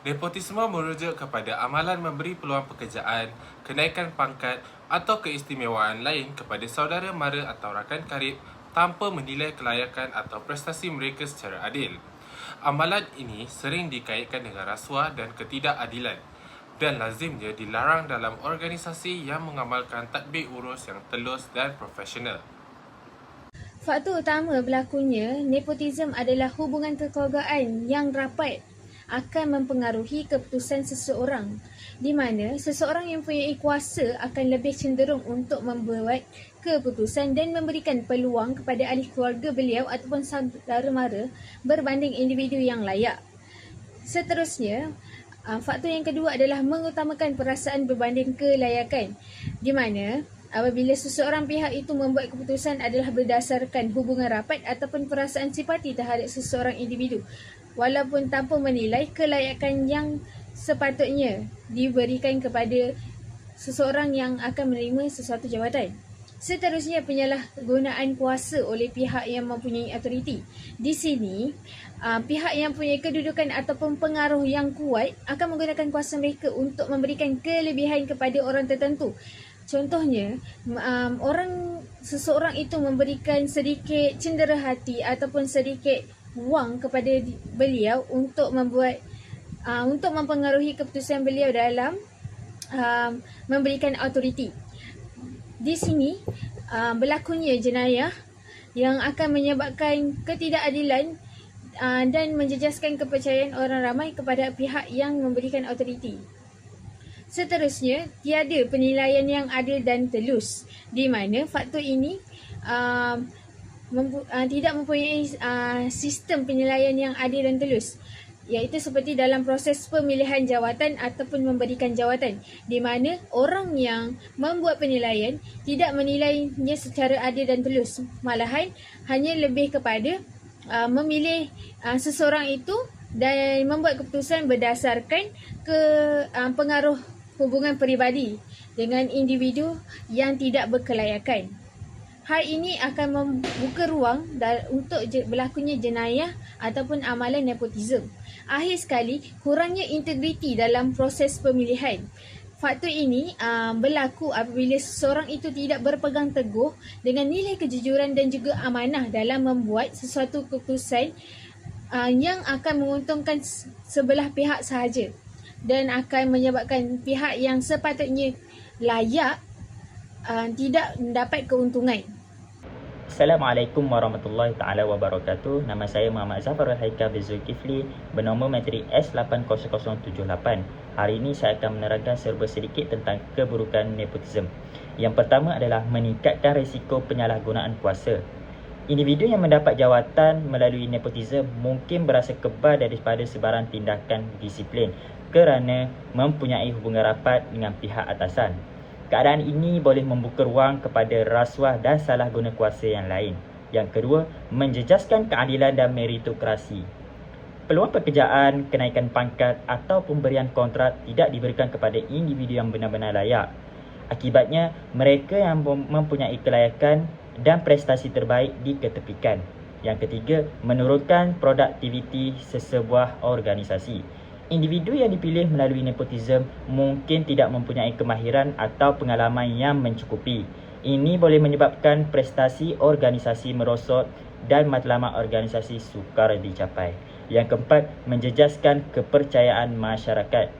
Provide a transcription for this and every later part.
Nepotisme merujuk kepada amalan memberi peluang pekerjaan, kenaikan pangkat atau keistimewaan lain kepada saudara mara atau rakan karib tanpa menilai kelayakan atau prestasi mereka secara adil. Amalan ini sering dikaitkan dengan rasuah dan ketidakadilan dan lazimnya dilarang dalam organisasi yang mengamalkan tadbir urus yang telus dan profesional. Faktor utama berlakunya nepotisme adalah hubungan kekeluargaan yang rapat akan mempengaruhi keputusan seseorang, di mana seseorang yang mempunyai kuasa akan lebih cenderung untuk membuat keputusan dan memberikan peluang kepada ahli keluarga beliau ataupun saudara mara berbanding individu yang layak. Seterusnya, faktor yang kedua adalah mengutamakan perasaan berbanding kelayakan, di mana apabila seseorang pihak itu membuat keputusan adalah berdasarkan hubungan rapat ataupun perasaan simpati terhadap seseorang individu, walaupun tanpa menilai kelayakan yang sepatutnya diberikan kepada seseorang yang akan menerima sesuatu jawatan. Seterusnya, penyalahgunaan kuasa oleh pihak yang mempunyai autoriti. Di sini, pihak yang mempunyai kedudukan ataupun pengaruh yang kuat akan menggunakan kuasa mereka untuk memberikan kelebihan kepada orang tertentu. Contohnya, seseorang itu memberikan sedikit cenderahati ataupun sedikit wang kepada beliau untuk mempengaruhi keputusan beliau dalam memberikan autoriti. Di sini berlakunya jenayah yang akan menyebabkan ketidakadilan dan menjejaskan kepercayaan orang ramai kepada pihak yang memberikan autoriti. Seterusnya, tiada penilaian yang adil dan telus, di mana faktor ini tidak mempunyai sistem penilaian yang adil dan telus, iaitu seperti dalam proses pemilihan jawatan ataupun memberikan jawatan, di mana orang yang membuat penilaian tidak menilainya secara adil dan telus, malahan hanya lebih kepada memilih seseorang itu dan membuat keputusan berdasarkan pengaruh hubungan peribadi dengan individu yang tidak berkelayakan. Hal ini akan membuka ruang untuk berlakunya jenayah ataupun amalan nepotisme. Akhir sekali, kurangnya integriti dalam proses pemilihan. Faktor ini berlaku apabila seseorang itu tidak berpegang teguh dengan nilai kejujuran dan juga amanah dalam membuat sesuatu keputusan yang akan menguntungkan sebelah pihak sahaja dan akan menyebabkan pihak yang sepatutnya layak tidak mendapat keuntungan. Assalamualaikum warahmatullahi taala wabarakatuh. Nama saya Muhammad Zafarul Haikal bin Zulkifli, bernombor matrik S80078. Hari ini saya akan menerangkan serba sedikit tentang keburukan nepotisme. Yang pertama adalah meningkatkan risiko penyalahgunaan kuasa. Individu yang mendapat jawatan melalui nepotisme mungkin berasa kebal daripada sebarang tindakan disiplin kerana mempunyai hubungan rapat dengan pihak atasan. Keadaan ini boleh membuka ruang kepada rasuah dan salah guna kuasa yang lain. Yang kedua, menjejaskan keadilan dan meritokrasi. Peluang pekerjaan, kenaikan pangkat atau pemberian kontrak tidak diberikan kepada individu yang benar-benar layak. Akibatnya, mereka yang mempunyai kelayakan dan prestasi terbaik diketepikan. Yang ketiga, menurunkan produktiviti sesebuah organisasi. Individu yang dipilih melalui nepotisme mungkin tidak mempunyai kemahiran atau pengalaman yang mencukupi. Ini boleh menyebabkan prestasi organisasi merosot dan matlamat organisasi sukar dicapai. Yang keempat, menjejaskan kepercayaan masyarakat.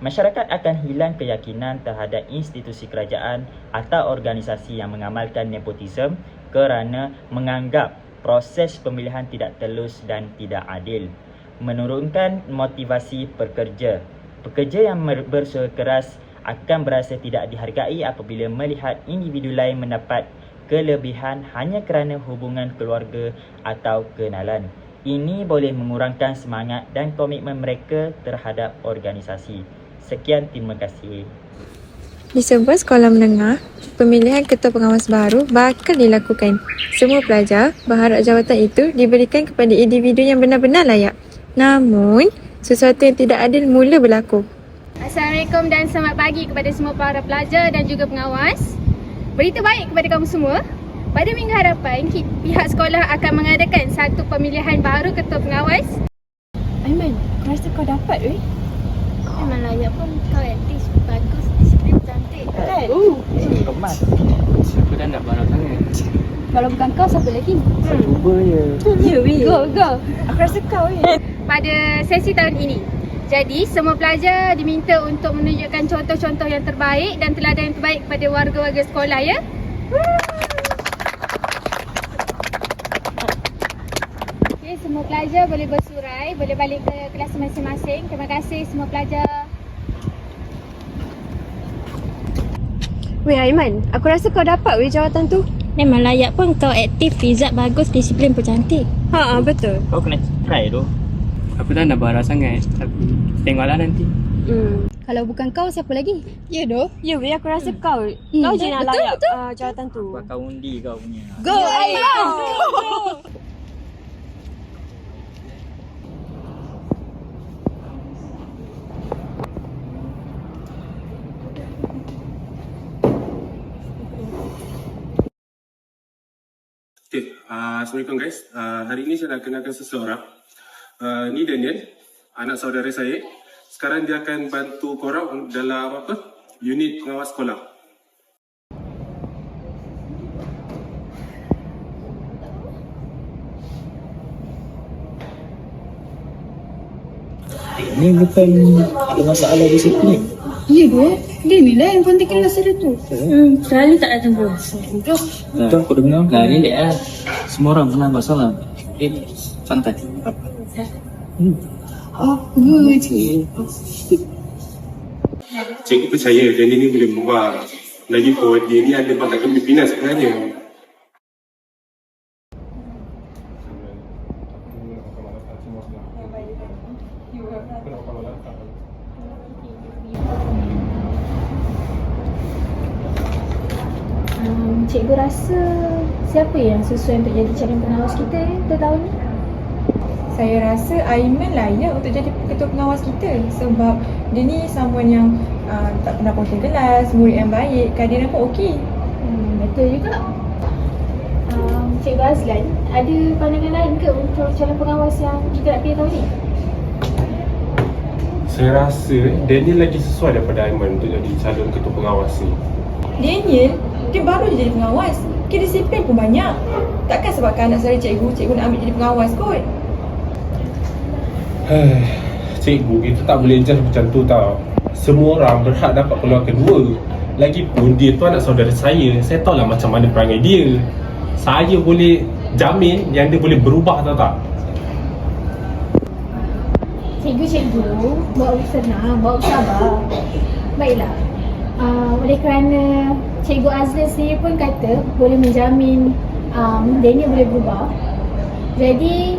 Masyarakat akan hilang keyakinan terhadap institusi kerajaan atau organisasi yang mengamalkan nepotisme kerana menganggap proses pemilihan tidak telus dan tidak adil. Menurunkan motivasi pekerja. Pekerja yang berusaha keras akan berasa tidak dihargai apabila melihat individu lain mendapat kelebihan hanya kerana hubungan keluarga atau kenalan. Ini boleh mengurangkan semangat dan komitmen mereka terhadap organisasi. Sekian, terima kasih. Di sebuah sekolah menengah, pemilihan ketua pengawas baru bakal dilakukan. Semua pelajar berharap jawatan itu diberikan kepada individu yang benar-benar layak. Namun, sesuatu yang tidak adil mula berlaku. Assalamualaikum dan selamat pagi kepada semua para pelajar dan juga pengawas. Berita baik kepada kamu semua. Pada minggu hadapan, pihak sekolah akan mengadakan satu pemilihan baru ketua pengawas. Aiman, rasa kau dapat weh. Memang layak pun kau aktif, bagus, disiplin, cantik. Kan? Kemas. Siapa dah nak barang sangat? Kalau bukan kau, siapa lagi? Cuba je. Ya weh. Go. Aku rasa kau weh. Pada sesi tahun ini, jadi semua pelajar diminta untuk menunjukkan contoh-contoh yang terbaik dan teladan yang terbaik kepada warga-warga sekolah ya. Okay, semua pelajar boleh bersurai, boleh balik ke kelas masing-masing. Terima kasih semua pelajar. Weh Aiman, aku rasa kau dapat weh jawatan tu. Memang layak pun kau aktif, Izzat bagus, disiplin pun cantik. Betul. Kau kena try tu. Aku tak nak barang sangat, tapi tengoklah nanti. Kalau bukan kau, siapa lagi? Ya doh. Ya weh, aku rasa kau. Kau je nak layak jawatan tu. Bakal undi kau punya. Go Aiman. Okay, Assalamualaikum guys. Hari ini saya nak kenalkan seseorang. Ni Daniel, anak saudara saya. Sekarang dia akan bantu korang dalam unit pengawas sekolah. Ni bukan ada masalah disiplin. Ya dia, dia ni lah yang kontak kelas dia tu. Selalu tak datang kelas. Itu aku dengar. Nah, relax lah. Semua orang pernah masalah. Santai. Cikgu percaya Daniel ni boleh berubah. Lagipun dia ni ada bakat kepimpinan sebenarnya. Cikgu rasa siapa yang sesuai untuk jadi calon pengawas kita untuk tahun ni? Saya rasa Aiman layak untuk jadi ketua pengawas kita sebab dia ni someone yang tak pernah potong kelas, murid yang baik, kehadiran pun okey. Betul juga. Cikgu Azlan, ada pandangan lain ke untuk calon pengawas yang kita nak pilih tahun ni? Saya rasa Daniel lagi sesuai daripada Aiman untuk jadi calon ketua pengawas ni. Daniel, dia baru je jadi pengawas. Disiplin pun banyak. Takkan sebabkan anak saya cikgu nak ambil jadi pengawas kot. Cikgu, kita tak boleh judge macam tu tau. Semua orang berhak dapat peluang kedua. Lagipun dia tu anak saudara saya. Saya tahulah macam mana perangai dia. Saya boleh jamin yang dia boleh berubah, tahu tak? Cikgu, bawa senang, bawa sabar. Baiklah. Oleh kerana Cikgu Azlan sendiri pun kata boleh menjamin Daniel boleh berubah. Jadi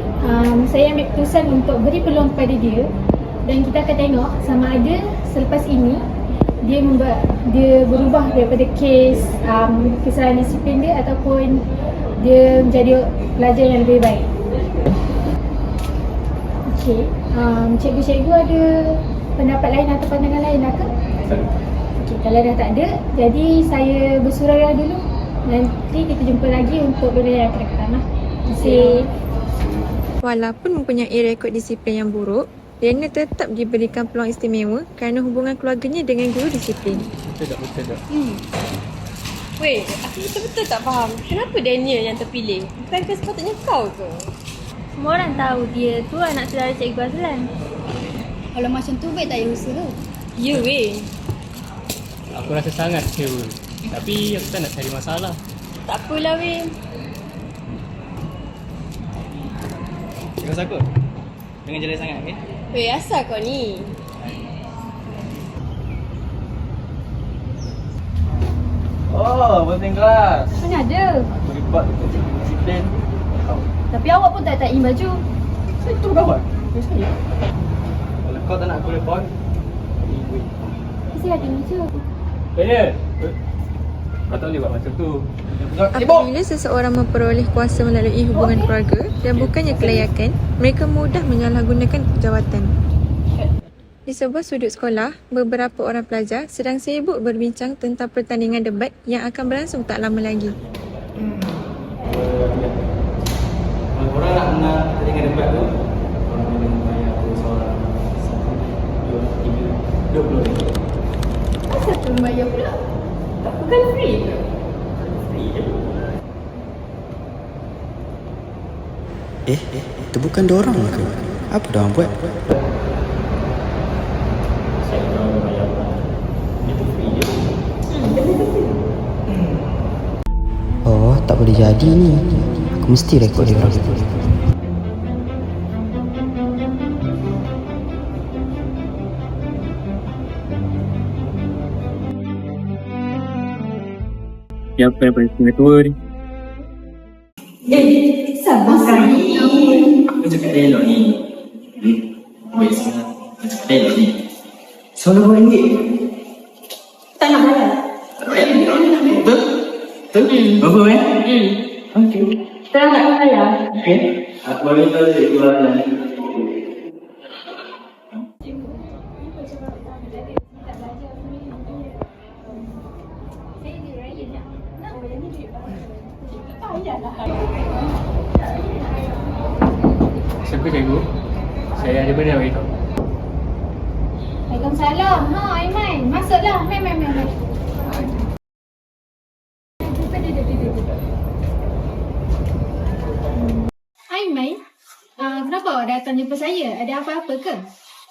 saya ambil keputusan untuk beri peluang kepada dia dan kita akan tengok sama ada selepas ini dia berubah daripada kesalahan disiplin dia ataupun dia menjadi pelajar yang lebih baik. Okey, cikgu ada pendapat lain atau pandangan lain lah ke? Okay, kalau dah tak ada, jadi saya bersurai dulu. Nanti kita jumpa lagi untuk benda yang akan datang lah. Terima kasih. Walaupun mempunyai rekod disiplin yang buruk, Daniel tetap diberikan peluang istimewa kerana hubungan keluarganya dengan guru disiplin. Betul tak? Weh, aku betul-betul tak faham kenapa Daniel yang terpilih? Bukankah sepatutnya kau ke? Semua orang tahu dia tu anak saudara Cikgu Azlan. Kalau macam tu baik tak payah usaha. Ya weh. Aku rasa sangat kecewa. Tapi aku tak nak cari masalah. Tak apalah weh. Cikgu Sakut, jangan jelas sangat, okay? Weh, asal kau ni? Oh, penting kelas. Mana ada? Aku lipat disiplin. Tapi awak pun tak in baju. Saya tu kawan. Saya. Kalau kau tak nak aku report, Mesti ada meja. Daniel! Kau tak boleh buat macam tu. Apabila seseorang memperoleh kuasa melalui hubungan keluarga dan bukannya kelayakan, mereka mudah menyalahgunakan jawatan. Di sebuah sudut sekolah, beberapa orang pelajar sedang sibuk berbincang tentang pertandingan debat yang akan berlangsung tak lama lagi. Orang nak menang pertandingan debat tu, orang boleh membayar aku seorang RM20. Kenapa tu bayar pula? Bukan free ke? Free je. Itu bukan dorang ke? Apa dorang buat? Saya orang bayar lah. Itu free je. Oh, tak boleh jadi ni. Aku mesti rekod dia orang. Siapa yang paling pengetua ni? Sabar sekali. Aku cakap elok ni. Baik sangat. Aku cakap elok ni. RM10. Tak nak bayar. Betul? Betul? Berapa Okey. Tak nak bayar. Okey. Aku boleh tahu dia keluar ni. Siapa cikgu? Saya ada benda nak beritahu. Waalaikumsalam. Aiman. Masuklah. Mai. Aiman, kenapa awak datang jumpa saya? Ada apa-apa ke?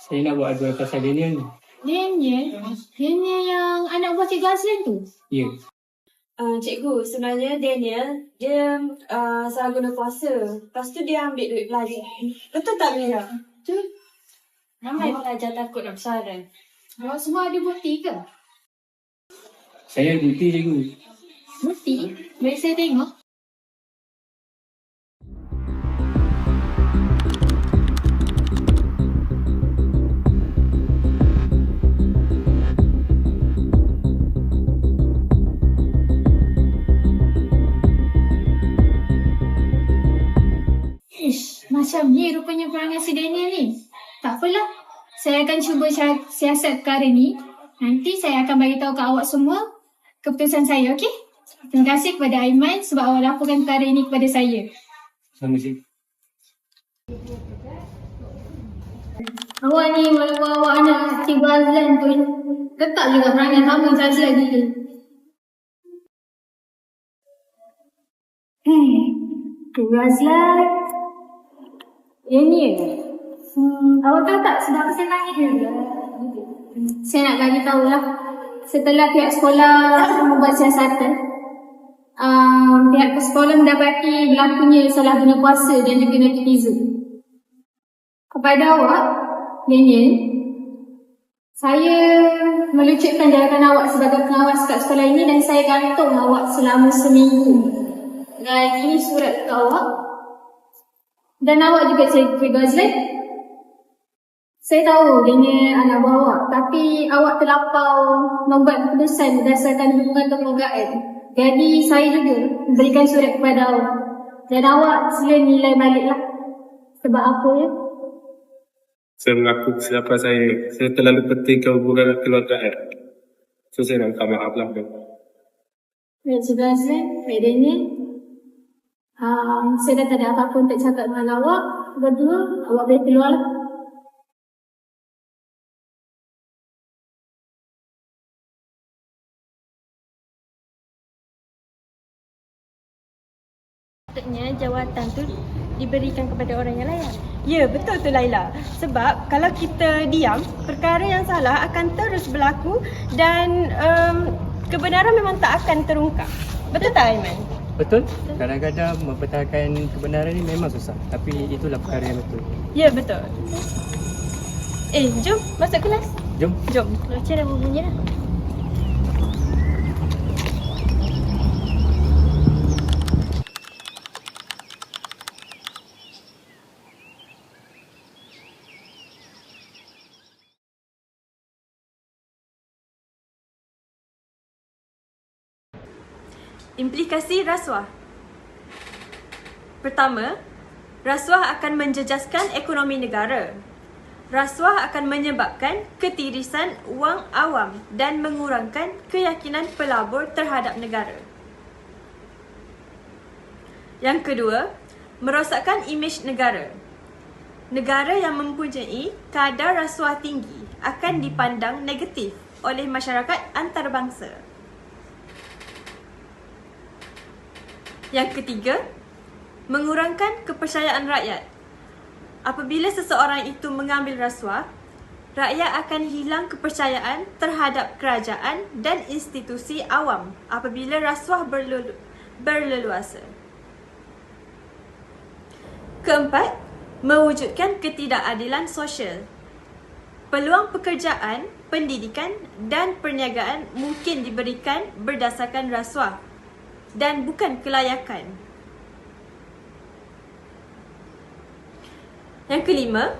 Saya nak buat aduan pasal Daniel ni. Daniel? Daniel yang anak buah Cikgu Azlan tu? Ya. Cikgu, sebenarnya Daniel, dia salah guna kuasa. Lepas tu dia ambil duit pelajar. Betul tak, Mira? Betul. Ramai pelajar takut nak bersaran. Awak semua ada bukti ke? Saya ada bukti cikgu. Bukti? Mari saya tengok. Macam ni rupanya perangai si Daniel ni. Tak apalah. Saya akan cuba siasat perkara ni. Nanti saya akan beritahu ke awak semua keputusan saya, okey? Terima kasih kepada Aiman sebab awak laporkan perkara ini kepada saya. Sama cikgu. Awak ni walaupun awak anak Cikgu Azlan tu, tetap juga perangai sama macam Azlan ni. Cikgu Azlan. Ini awak tahu tak sebab apa saya tanya dia? Saya nak bagi tahulah. Setelah pihak sekolah membuat siasatan, pihak sekolah mendapati berlakunya salah guna kuasa dan juga nepotisme. Kepada awak, Daniel, saya melucutkan jawatan awak sebagai pengawas kat sekolah ini dan saya gantung awak selama seminggu. Dan ini surat ke awak. Dan awak juga Cikgu Azlan. Saya tahu dia anak buah awak, tapi awak terlampau membuat keputusan berdasarkan hubungan kekeluargaan. Jadi saya juga berikan surat kepada awak. Dan awak sila nilai baliklah. Sebab apa ya? Saya mengaku kesilapan saya. Saya terlalu pentingkan hubungan kekeluargaan. So saya nak minta maaf lah. Baik, Cikgu Azlan, baik Daniel. Saya dah tak ada apa-apa untuk cakap dengan awak. Berdua, awak boleh keluar lah. Sepatutnya jawatan tu diberikan kepada orang yang layak. Ya, betul tu Laila. Sebab kalau kita diam, perkara yang salah akan terus berlaku dan kebenaran memang tak akan terungkap. Betul tak Aiman? Betul? Kadang-kadang mempertahankan kebenaran ni memang susah. Tapi itulah perkara yang betul. Ya, betul. Jom masuk kelas. Jom. Jom. Leceh dah berbunyi dah. Implikasi rasuah. Pertama, rasuah akan menjejaskan ekonomi negara. Rasuah akan menyebabkan ketirisan wang awam dan mengurangkan keyakinan pelabur terhadap negara. Yang kedua, merosakkan imej negara. Negara yang mempunyai kadar rasuah tinggi akan dipandang negatif oleh masyarakat antarabangsa. Yang ketiga, mengurangkan kepercayaan rakyat. Apabila seseorang itu mengambil rasuah, rakyat akan hilang kepercayaan terhadap kerajaan dan institusi awam apabila rasuah berleluasa. Keempat, mewujudkan ketidakadilan sosial. Peluang pekerjaan, pendidikan dan perniagaan mungkin diberikan berdasarkan rasuah dan bukan kelayakan. Yang kelima,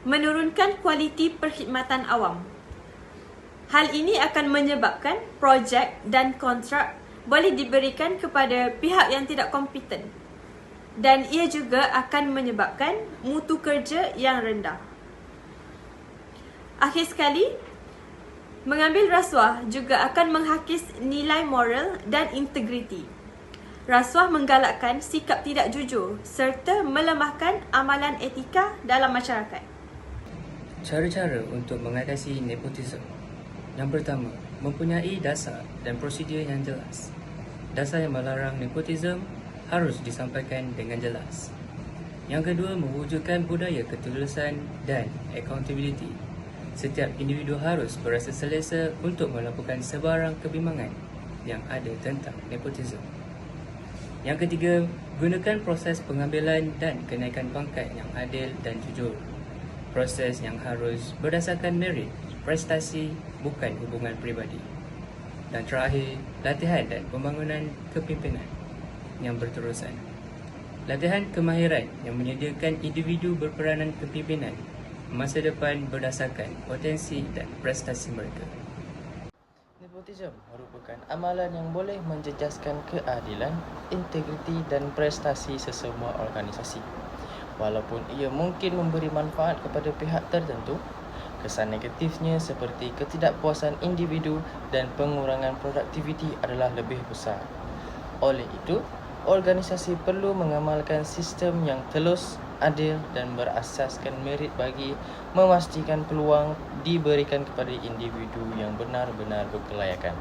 menurunkan kualiti perkhidmatan awam. Hal ini akan menyebabkan projek dan kontrak boleh diberikan kepada pihak yang tidak kompeten dan ia juga akan menyebabkan mutu kerja yang rendah. Akhir sekali, mengambil rasuah juga akan menghakis nilai moral dan integriti. Rasuah menggalakkan sikap tidak jujur serta melemahkan amalan etika dalam masyarakat. Cara-cara untuk mengatasi nepotisme. Yang pertama, mempunyai dasar dan prosedur yang jelas. Dasar yang melarang nepotisme harus disampaikan dengan jelas. Yang kedua, mewujudkan budaya ketulusan dan accountability. Setiap individu harus berasa selesa untuk melakukan sebarang kebimbangan yang ada tentang nepotisme. Yang ketiga, gunakan proses pengambilan dan kenaikan pangkat yang adil dan jujur. Proses yang harus berdasarkan merit, prestasi, bukan hubungan peribadi. Dan terakhir, latihan dan pembangunan kepimpinan yang berterusan. Latihan kemahiran yang menyediakan individu berperanan kepimpinan masa depan berdasarkan potensi dan prestasi mereka. Nepotisme merupakan amalan yang boleh menjejaskan keadilan, integriti dan prestasi sesemua organisasi. Walaupun ia mungkin memberi manfaat kepada pihak tertentu, kesan negatifnya seperti ketidakpuasan individu dan pengurangan produktiviti adalah lebih besar. Oleh itu, organisasi perlu mengamalkan sistem yang telus, adil dan berasaskan merit bagi memastikan peluang diberikan kepada individu yang benar-benar berkelayakan.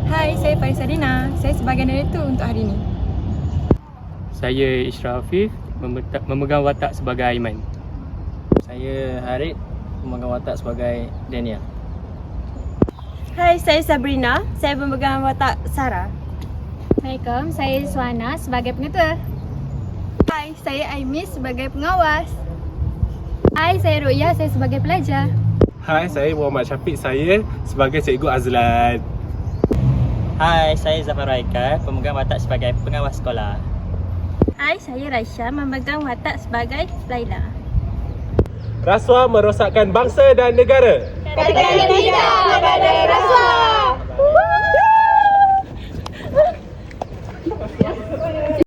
Hai, saya Faisalina. Saya sebagai narator untuk hari ini. Saya Isra Afif, memegang watak sebagai Aiman. Saya Harid, memegang watak sebagai Daniel. Hai, saya Sabrina. Saya memegang watak Sarah. Assalamualaikum, saya Suana sebagai pengetua. Hai, saya Aimis sebagai pengawas. Hai, saya Ruya, saya sebagai pelajar. Hai, saya Muhammad Syafiq, saya sebagai Cikgu Azlan. Hai, saya Zafar Raika, pemegang watak sebagai pengawas sekolah. Hai, saya Raisha memegang watak sebagai Laila. Rasuah merosakkan bangsa dan negara. Katakan tidak kepada rasuah.